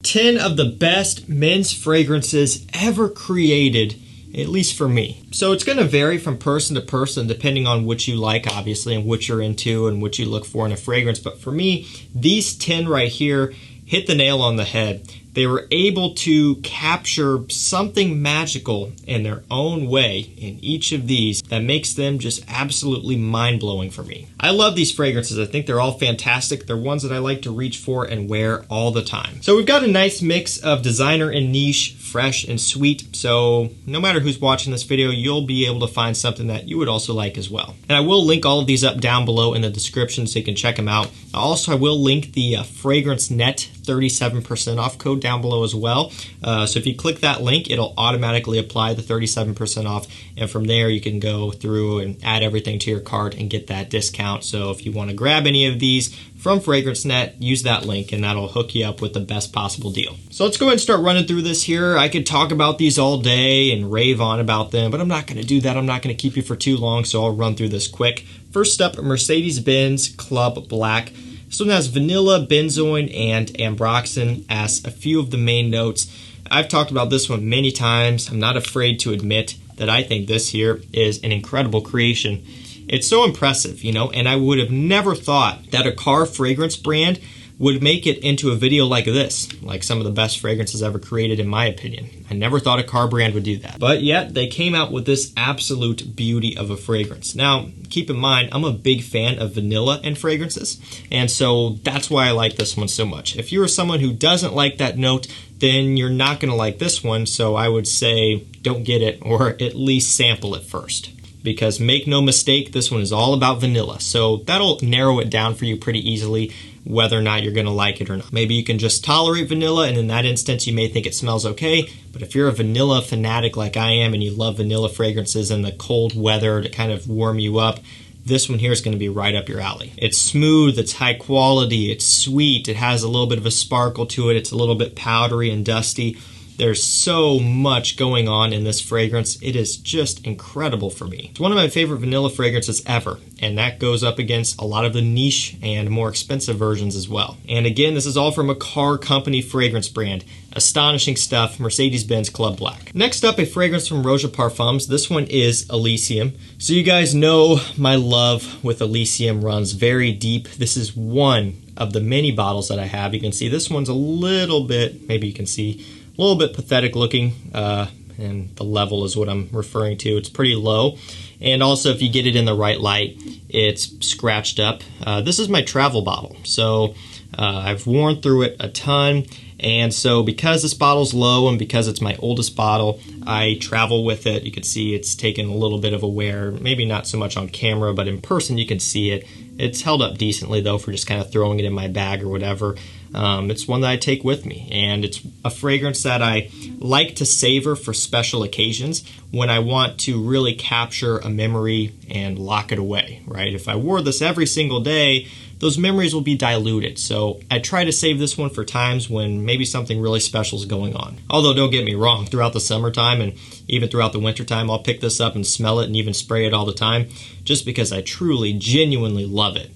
10 of the best men's fragrances ever created, at least for me. So it's going to vary from person to person depending on what you like, obviously, and what you're into and what you look for in a fragrance. But for me, these 10 right here hit the nail on the head. They were able to capture something magical in their own way in each of these that makes them just absolutely mind-blowing for me. I love these fragrances. I think they're all fantastic. They're ones that I like to reach for and wear all the time. So we've got a nice mix of designer and niche, fresh and sweet. So no matter who's watching this video, you'll be able to find something that you would also like as well. And I will link all of these up down below in the description so you can check them out. Also, I will link the Fragrance Net 37% off code down below as well. So if you click that link, it'll automatically apply the 37% off. And from there, you can go through and add everything to your cart and get that discount. So if you want to grab any of these from Fragrance Net, use that link and that'll hook you up with the best possible deal. So let's go ahead and start running through this here. I could talk about these all day and rave on about them, but I'm not going to do that. I'm not going to keep you for too long, so I'll run through this quick. First up, Mercedes-Benz Club Black. This one has vanilla, benzoin, and ambroxan as a few of the main notes. I've talked about this one many times. I'm not afraid to admit that I think this here is an incredible creation. It's so impressive, you know, and I would have never thought that a car fragrance brand would make it into a video like this, like some of the best fragrances ever created in my opinion. I never thought a car brand would do that. But yet they came out with this absolute beauty of a fragrance. Now, keep in mind, I'm a big fan of vanilla in fragrances, and so that's why I like this one so much. If you're someone who doesn't like that note, then you're not gonna like this one, so I would say don't get it, or at least sample it first. Because make no mistake, this one is all about vanilla. So that'll narrow it down for you pretty easily, whether or not you're gonna like it or not. Maybe you can just tolerate vanilla, and in that instance, you may think it smells okay. But if you're a vanilla fanatic like I am, and you love vanilla fragrances in the cold weather to kind of warm you up, this one here is gonna be right up your alley. It's smooth, it's high quality, it's sweet, it has a little bit of a sparkle to it, it's a little bit powdery and dusty. There's so much going on in this fragrance. It is just incredible for me. It's one of my favorite vanilla fragrances ever, and that goes up against a lot of the niche and more expensive versions as well. And again, this is all from a car company fragrance brand. Astonishing stuff, Mercedes-Benz Club Black. Next up, a fragrance from Roja Parfums. This one is Elysium. So you guys know my love with Elysium runs very deep. This is one of the many bottles that I have. You can see this one's a little bit, maybe you can see, a little bit pathetic looking, and the level is what I'm referring to. It's pretty low. And also, if you get it in the right light, it's scratched up. This is my travel bottle. So I've worn through it a ton. And so because this bottle's low and because it's my oldest bottle, I travel with it. You can see it's taken a little bit of a wear, maybe not so much on camera, but in person you can see it. It's held up decently though for just kind of throwing it in my bag or whatever. It's one that I take with me, and it's a fragrance that I like to savor for special occasions when I want to really capture a memory and lock it away, right? If I wore this every single day, those memories will be diluted. So I try to save this one for times when maybe something really special is going on. Although don't get me wrong, throughout the summertime and even throughout the wintertime, I'll pick this up and smell it and even spray it all the time just because I truly, genuinely love it.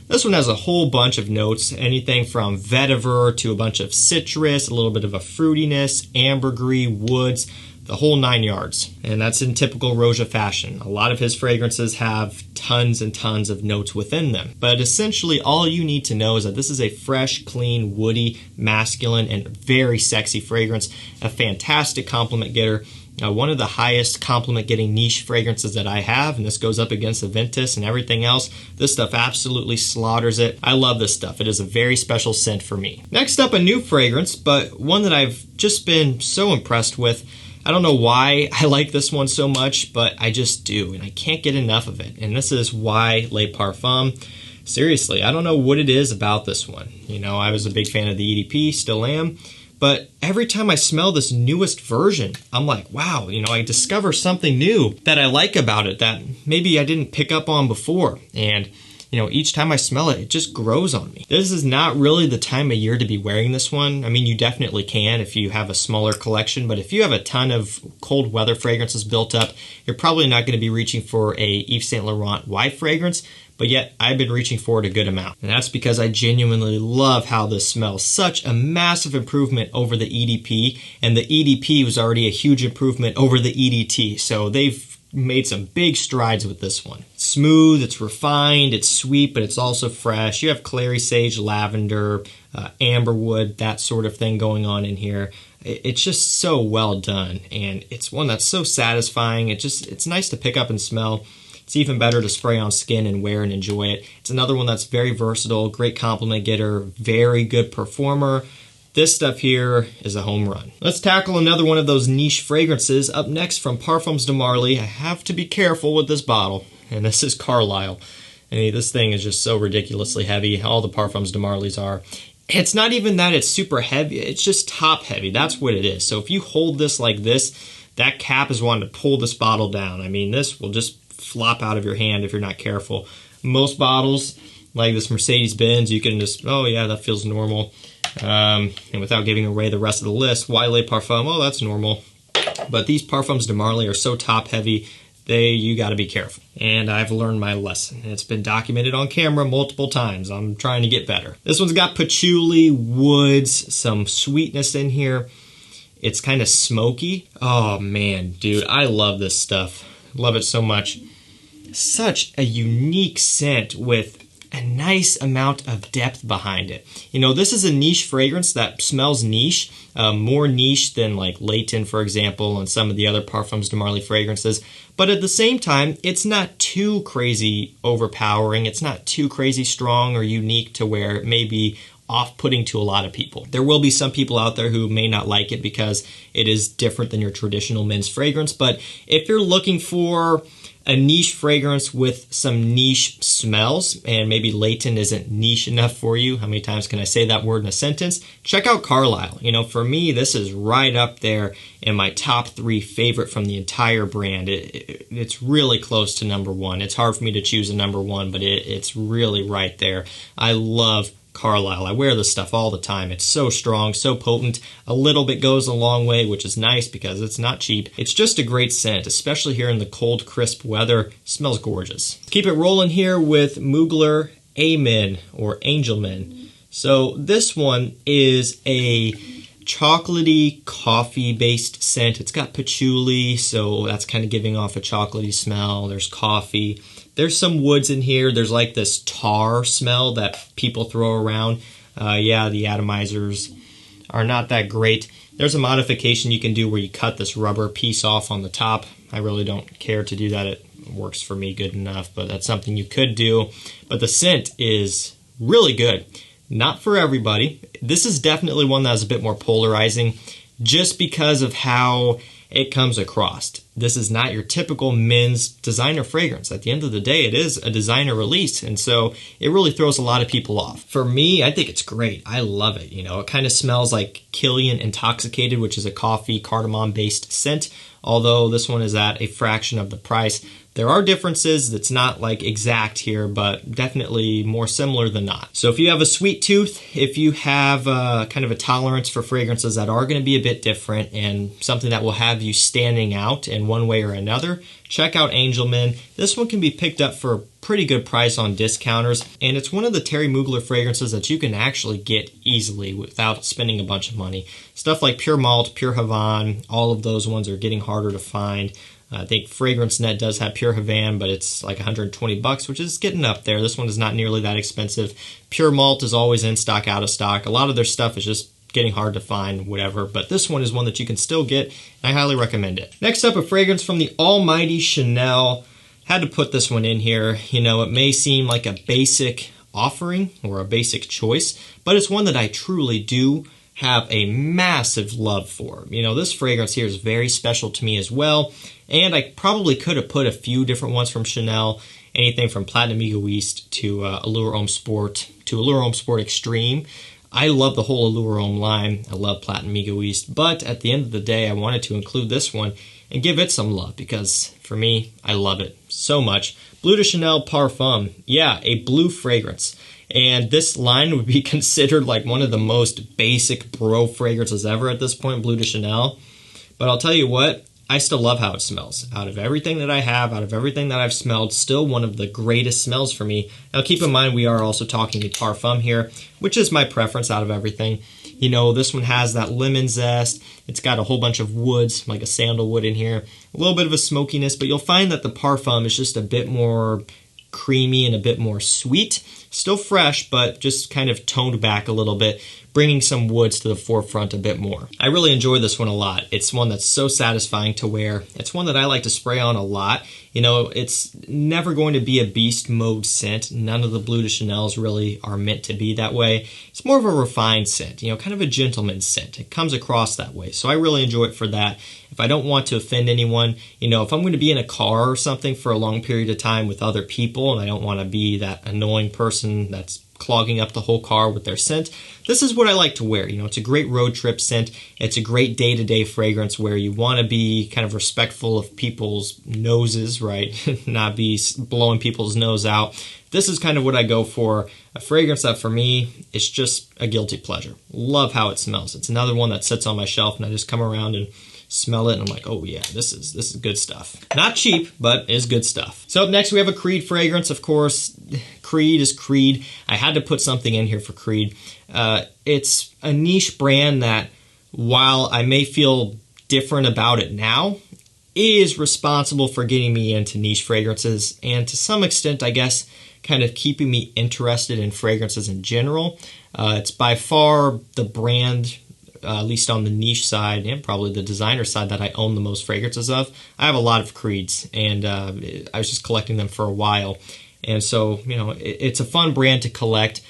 This one has a whole bunch of notes, anything from vetiver to a bunch of citrus, a little bit of a fruitiness, ambergris, woods, the whole 9 yards. And that's in typical Roja fashion. A lot of his fragrances have tons and tons of notes within them. But essentially all you need to know is that this is a fresh, clean, woody, masculine, and very sexy fragrance. A fantastic compliment getter. One of the highest compliment getting niche fragrances that I have, and this goes up against Aventus and everything else. This stuff absolutely slaughters it. I love this stuff. It is a very special scent for me. Next up, a new fragrance, but one that I've just been so impressed with. I don't know why I like this one so much, but I just do, and I can't get enough of it. And this is Y Le Parfum. Seriously, I don't know what it is about this one. You know, I was a big fan of the EDP, still am. But every time I smell this newest version, I'm like, wow, you know, I discover something new that I like about it that maybe I didn't pick up on before. And, you know, each time I smell it, it just grows on me. This is not really the time of year to be wearing this one. I mean, you definitely can if you have a smaller collection, but if you have a ton of cold weather fragrances built up, you're probably not going to be reaching for a Yves Saint Laurent Y fragrance. but yet I've been reaching for it a good amount. And that's because I genuinely love how this smells. Such a massive improvement over the EDP, and the EDP was already a huge improvement over the EDT. So they've made some big strides with this one. It's smooth, it's refined, it's sweet, but it's also fresh. You have clary sage, lavender, amberwood, that sort of thing going on in here. It's just so well done, and it's one that's so satisfying. It's nice to pick up and smell. It's even better to spray on skin and wear and enjoy it. It's another one that's very versatile, great compliment getter, very good performer. This stuff here is a home run. Let's tackle another one of those niche fragrances. Up next from Parfums de Marly. I have to be careful with this bottle, and this is Carlisle. I mean, this thing is just so ridiculously heavy. All the Parfums de Marlys are. It's not even that it's super heavy, it's just top heavy. That's what it is. So if you hold this like this, that cap is wanting to pull this bottle down. I mean, this will just flop out of your hand if you're not careful. Most bottles, like this Mercedes-Benz, you can just, oh yeah, that feels normal. And without giving away the rest of the list, Y Le Parfum, oh, that's normal. But these Parfums de Marly are so top heavy, you gotta be careful. And I've learned my lesson. It's been documented on camera multiple times. I'm trying to get better. This one's got patchouli, woods, some sweetness in here. It's kind of smoky. Oh man, dude, I love this stuff. Love it so much. Such a unique scent with a nice amount of depth behind it. You know, this is a niche fragrance that smells niche, more niche than like Leighton, for example, and some of the other Parfums de Marly fragrances. But at the same time, it's not too crazy overpowering. It's not too crazy strong or unique to where it may be off-putting to a lot of people. There will be some people out there who may not like it because it is different than your traditional men's fragrance. But if you're looking for a niche fragrance with some niche smells, and maybe Leighton isn't niche enough for you, how many times can I say that word in a sentence? Check out Carlisle. You know, for me, this is right up there in my top 3 favorite from the entire brand. It's really close to number 1. It's hard for me to choose a number 1, but it's really right there. I love Carlisle. I wear this stuff all the time. It's so strong, so potent. A little bit goes a long way, which is nice because it's not cheap. It's just a great scent, especially here in the cold, crisp weather. It smells gorgeous. Keep it rolling here with Mugler A Men, or Angel Men. So this one is a chocolatey, coffee-based scent. It's got patchouli, so that's kind of giving off a chocolatey smell. There's coffee. There's some woods in here. There's like this tar smell that people throw around. Yeah, the atomizers are not that great. There's a modification you can do where you cut this rubber piece off on the top. I really don't care to do that. It works for me good enough, but that's something you could do. But the scent is really good. Not for everybody. This is definitely one that's a bit more polarizing just because of how it comes across. This is not your typical men's designer fragrance. At the end of the day, it is a designer release, and so it really throws a lot of people off. For me, I think it's great. I love it. You know, it kind of smells like Killian Intoxicated, which is a coffee cardamom-based scent, although this one is at a fraction of the price. There are differences. That's not like exact here, but definitely more similar than not. So if you have a sweet tooth, if you have kind of a tolerance for fragrances that are going to be a bit different and something that will have you standing out in one way or another, check out Angel Men. This one can be picked up for a pretty good price on discounters, and it's one of the Terry Mugler fragrances that you can actually get easily without spending a bunch of money. Stuff like Pure Malt, Pure Havane, all of those ones are getting harder to find. I think Fragrance Net does have Pure Havane, but it's like 120 bucks, which is getting up there. This one is not nearly that expensive. Pure Malt is always in stock, out of stock. A lot of their stuff is just getting hard to find, whatever, but this one is one that you can still get, and I highly recommend it. Next up, a fragrance from the almighty Chanel. Had to put this one in here. You know, it may seem like a basic offering or a basic choice, but it's one that I truly do have a massive love for. You know, this fragrance here is very special to me as well, and I probably could have put a few different ones from Chanel, anything from Platinum Egoiste to Allure Homme Sport to Allure Homme Sport Extreme. I love the whole Allure Homme line. I love Platinum Egoiste, but at the end of the day, I wanted to include this one and give it some love because for me, I love it so much. Bleu de Chanel Parfum. Yeah, a blue fragrance. And this line would be considered like one of the most basic bro fragrances ever at this point, Bleu de Chanel. But I'll tell you what, I still love how it smells. Out of everything that I have, out of everything that I've smelled, still one of the greatest smells for me. Now keep in mind we are also talking the Parfum here, which is my preference out of everything. You know, this one has that lemon zest. It's got a whole bunch of woods, like a sandalwood in here. A little bit of a smokiness, but you'll find that the Parfum is just a bit more creamy and a bit more sweet. Still fresh, but just kind of toned back a little bit, bringing some woods to the forefront a bit more. I really enjoy this one a lot. It's one that's so satisfying to wear. It's one that I like to spray on a lot. You know, it's never going to be a beast mode scent. None of the Bleu de Chanel's really are meant to be that way. It's more of a refined scent, you know, kind of a gentleman's scent. It comes across that way. So I really enjoy it for that. If I don't want to offend anyone, you know, if I'm going to be in a car or something for a long period of time with other people and I don't want to be that annoying person that's clogging up the whole car with their scent, this is what I like to wear. You know, it's a great road trip scent. It's a great day-to-day fragrance where you want to be kind of respectful of people's noses, right? Not be blowing people's nose out. This is kind of what I go for. A fragrance that for me, it's just a guilty pleasure. Love how it smells. It's another one that sits on my shelf and I just come around and smell it and I'm like, oh yeah, this is good stuff. Not cheap, but is good stuff. So up next we have a Creed fragrance. Of course, Creed is Creed. I had to put something in here for Creed. It's a niche brand that, while I may feel different about it now, is responsible for getting me into niche fragrances and to some extent, I guess, kind of keeping me interested in fragrances in general. It's by far the brand, at least on the niche side and probably the designer side, that I own the most fragrances of. I have a lot of Creeds and I was just collecting them for a while. And so, you know, it's a fun brand to collect.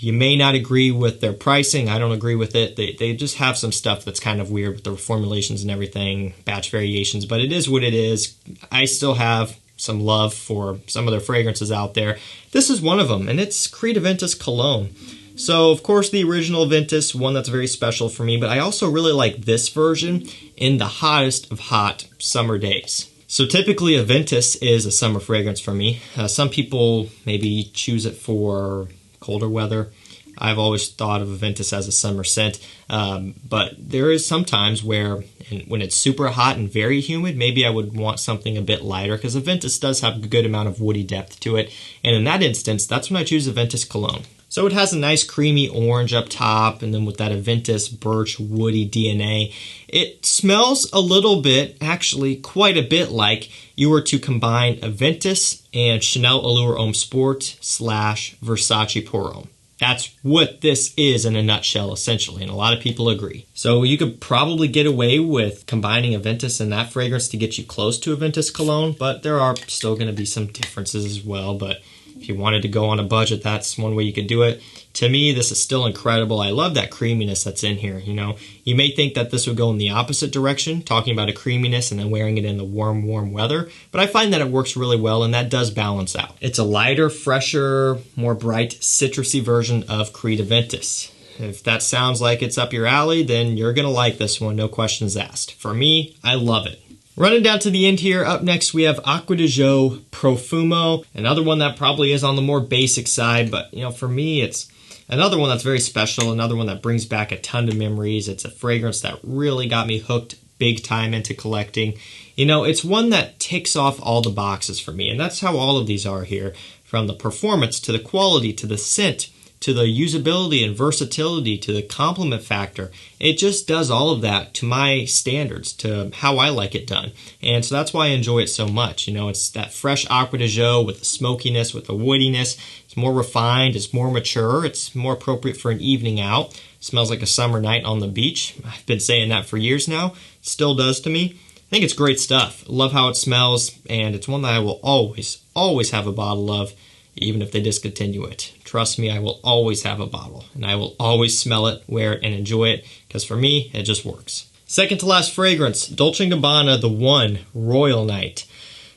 You may not agree with their pricing. I don't agree with it. They just have some stuff that's kind of weird with the formulations and everything, batch variations, but it is what it is. I still have some love for some of their fragrances out there. This is one of them, and it's Creed Aventus Cologne. So, of course, the original Aventus, one that's very special for me, but I also really like this version in the hottest of hot summer days. So typically Aventus is a summer fragrance for me. Some people maybe choose it for colder weather. I've always thought of Aventus as a summer scent, but there is some times where when it's super hot and very humid, maybe I would want something a bit lighter because Aventus does have a good amount of woody depth to it. And in that instance, that's when I choose Aventus Cologne. So it has a nice creamy orange up top, and then with that Aventus birch woody DNA, it smells a little bit, actually quite a bit like you were to combine Aventus and Chanel Allure Homme Sport / Versace Pour Homme. That's what this is in a nutshell, essentially, and a lot of people agree. So you could probably get away with combining Aventus and that fragrance to get you close to Aventus Cologne, but there are still going to be some differences as well. But if you wanted to go on a budget, that's one way you could do it. To me, this is still incredible. I love that creaminess that's in here. You know, you may think that this would go in the opposite direction, talking about a creaminess and then wearing it in the warm weather, but I find that it works really well and that does balance out. It's a lighter, fresher, more bright, citrusy version of Creed Aventus. If that sounds like it's up your alley, then you're going to like this one, no questions asked. For me, I love it. Running down to the end here, up next we have ADG Profumo, another one that probably is on the more basic side, but you know, for me it's another one that's very special, another one that brings back a ton of memories. It's a fragrance that really got me hooked big time into collecting. You know, it's one that ticks off all the boxes for me, and that's how all of these are here, from the performance to the quality to the scent to the usability and versatility to the compliment factor. It just does all of that to my standards, to how I like it done. And so that's why I enjoy it so much. You know, it's that fresh ADG with the smokiness, with the woodiness. It's more refined, it's more mature, it's more appropriate for an evening out. It smells like a summer night on the beach. I've been saying that for years now. It still does to me. I think it's great stuff. I love how it smells, and it's one that I will always have a bottle of, even if they discontinue it. Trust me, I will always have a bottle, and I will always smell it, wear it, and enjoy it, because for me, it just works. Second to last fragrance, Dolce & Gabbana The One Royal Night.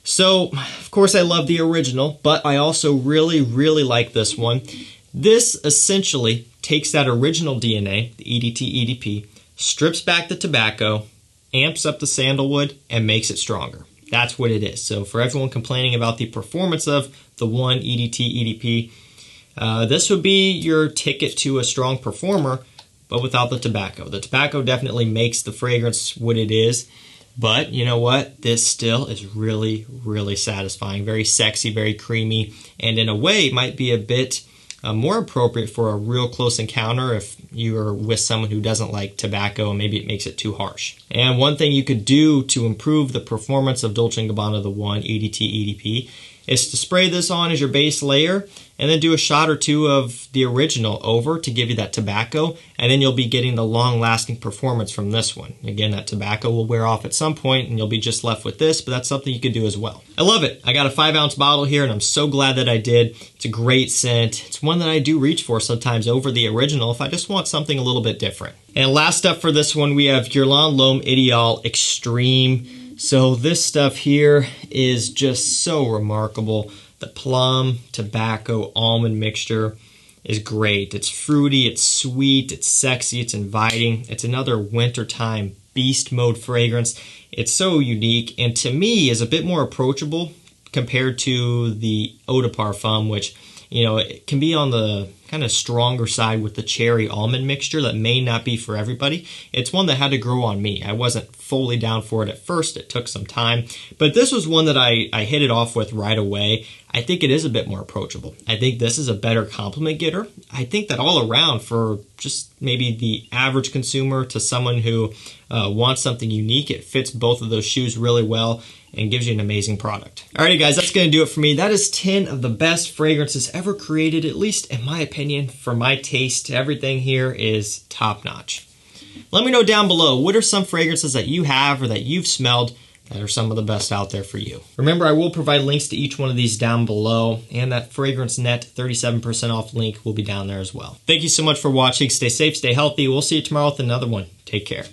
So, of course, I love the original, but I also really like this one. This essentially takes that original DNA, the EDT EDP, strips back the tobacco, amps up the sandalwood, and makes it stronger. That's what it is. So for everyone complaining about the performance of the One EDT EDP, this would be your ticket to a strong performer, but without the tobacco. The tobacco definitely makes the fragrance what it is. But you know what? This still is really, really satisfying. Very sexy, very creamy, and in a way it might be a bit more appropriate for a real close encounter if you're with someone who doesn't like tobacco and maybe it makes it too harsh. And one thing you could do to improve the performance of Dolce & Gabbana The One EDT EDP is to spray this on as your base layer and then do a shot or two of the original over to give you that tobacco, and then you'll be getting the long-lasting performance from this one. Again, that tobacco will wear off at some point and you'll be just left with this, but that's something you could do as well. I love it. I got a 5-ounce bottle here and I'm so glad that I did. It's a great scent. It's one that I do reach for sometimes over the original if I just want something a little bit different. And last up for this one, we have Guerlain L'Homme Ideal Extreme. So this stuff here is just so remarkable. The plum, tobacco, almond mixture is great. It's fruity, it's sweet, it's sexy, it's inviting. It's another wintertime beast mode fragrance. It's so unique and to me is a bit more approachable compared to the Eau de Parfum, which, you know, it can be on the kind of stronger side with the cherry almond mixture that may not be for everybody. It's one that had to grow on me. I wasn't fully down for it at first. It took some time, but this was one that I hit it off with right away. I think it is a bit more approachable. I think this is a better compliment getter. I think that all around for just maybe the average consumer to someone who wants something unique, it fits both of those shoes really well and gives you an amazing product. Alrighty guys, that's gonna do it for me. That is 10 of the best fragrances ever created, at least in my opinion, for my taste. Everything here is top notch. Let me know down below, what are some fragrances that you have or that you've smelled that are some of the best out there for you? Remember, I will provide links to each one of these down below, and that Fragrance Net 37% off link will be down there as well. Thank you so much for watching. Stay safe, stay healthy. We'll see you tomorrow with another one. Take care.